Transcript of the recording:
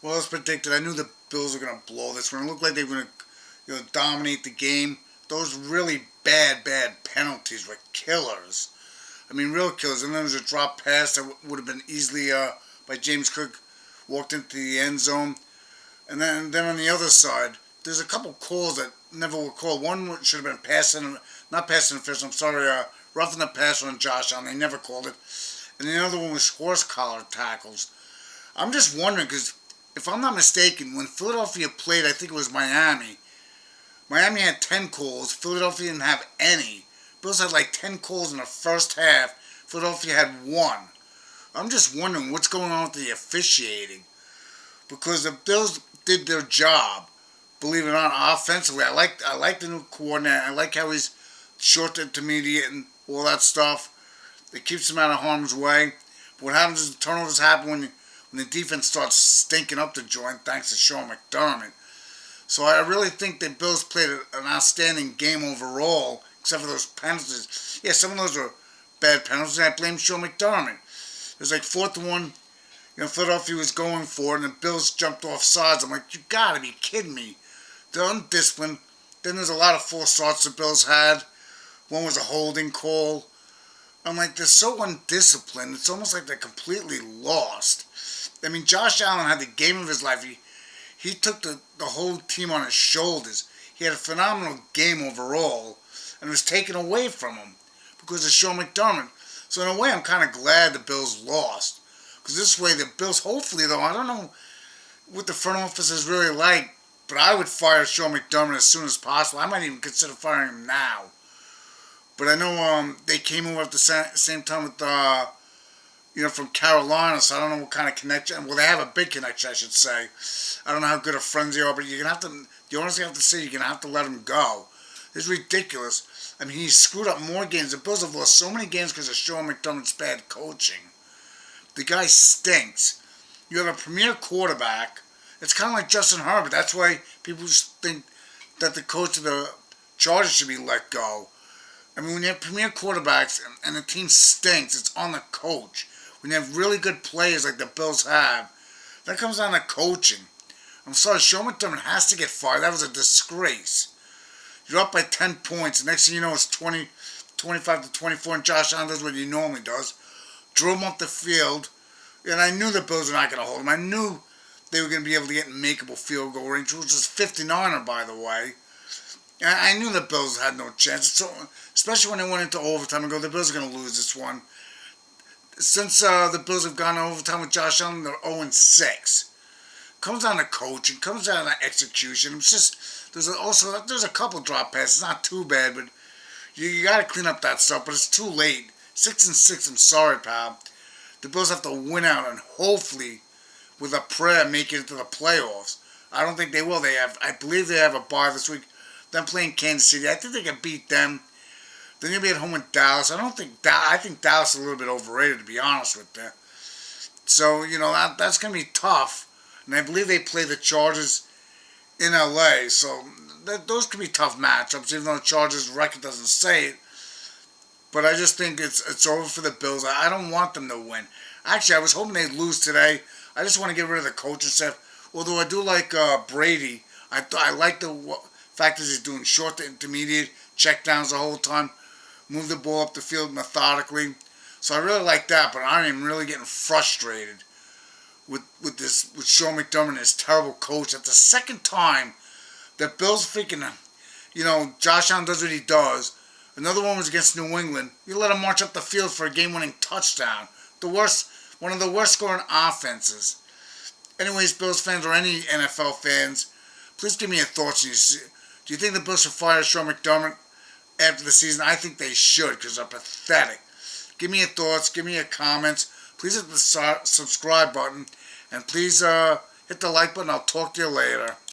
Well, as predicted, I knew the Bills were going to blow this one. It looked like they were going to, dominate the game. Those really bad penalties were killers. I mean, real killers. And then there was a drop pass that would have been easily by James Cook, walked into the end zone. And then on the other side, there's a couple calls that never were called. One should have been passing, not passing official. I'm sorry, roughing the passer on Josh Allen. They never called it. And the other one was horse collar tackles. I'm just wondering because if I'm not mistaken, when Philadelphia played, I think it was Miami. Miami had 10 calls. Philadelphia didn't have any. Bills had like 10 calls in the first half. Philadelphia had one. I'm just wondering what's going on with the officiating because the Bills did their job. Believe it or not, offensively, I like the new coordinator. I like how he's short to intermediate and all that stuff. It keeps him out of harm's way. But what happens is the turnovers happen when the defense starts stinking up the joint, thanks to Sean McDermott. So I really think the Bills played an outstanding game overall, except for those penalties. Yeah, some of those were bad penalties, and I blame Sean McDermott. It was like 4th and 1. Philadelphia was going for it, and the Bills jumped off sides. I'm like, you gotta be kidding me. They're undisciplined. Then there's a lot of false starts the Bills had. One was a holding call. I'm like, they're so undisciplined. It's almost like they're completely lost. I mean, Josh Allen had the game of his life. He took the whole team on his shoulders. He had a phenomenal game overall, and it was taken away from him because of Sean McDermott. So in a way, I'm kind of glad the Bills lost. Because this way, the Bills, hopefully, though, I don't know what the front office is really like, but I would fire Sean McDermott as soon as possible. I might even consider firing him now. But I know they came over at the same time with, from Carolina, so I don't know what kind of connection. Well, they have a big connection, I should say. I don't know how good of friends they are, but you're going to have to, you honestly have to say you're going to have to let him go. It's ridiculous. I mean, he screwed up more games. The Bills have lost so many games because of Sean McDermott's bad coaching. The guy stinks. You have a premier quarterback. It's kind of like Justin Herbert. That's why people think that the coach of the Chargers should be let go. I mean, when you have premier quarterbacks and the team stinks, it's on the coach. When you have really good players like the Bills have, that comes down to coaching. I'm sorry, Sean McDermott has to get fired. That was a disgrace. You're up by 10 points. The next thing you know, it's 25-24, and Josh Allen does what he normally does. Drove him up the field, and I knew the Bills were not going to hold him. I knew they were going to be able to get in makeable field goal range, which was 59er, by the way. And I knew the Bills had no chance, so, especially when they went into overtime and go, the Bills are going to lose this one. Since the Bills have gone to overtime with Josh Allen, they're 0-6. Comes down to coaching, comes down to execution. It's just there's a couple drop passes, not too bad, but you got to clean up that stuff. But it's too late. 6-6. I'm sorry, pal. The Bills have to win out and hopefully, with a prayer, make it into the playoffs. I don't think they will. I believe they have a bye this week. Them playing Kansas City. I think they can beat them. Then you'll be at home with Dallas. I think Dallas is a little bit overrated, to be honest with you. So, that's going to be tough. And I believe they play the Chargers in LA. So, those could be tough matchups, even though the Chargers' record doesn't say it. But I just think it's over for the Bills. I don't want them to win. Actually, I was hoping they'd lose today. I just want to get rid of the coaching staff. Although I do like Brady. I like the fact that he's doing short to intermediate check downs the whole time. Move the ball up the field methodically. So I really like that, but I am really getting frustrated with Sean McDermott and his terrible coach. That's the second time that Bills freaking, Josh Allen does what he does. Another one was against New England. You let him march up the field for a game-winning touchdown. One of the worst scoring offenses. Anyways, Bills fans or any NFL fans, please give me your thoughts. Do you think the Bills should fire Sean McDermott after the season? I think they should because they're pathetic. Give me your thoughts. Give me your comments. Please hit the subscribe button. And please hit the like button. I'll talk to you later.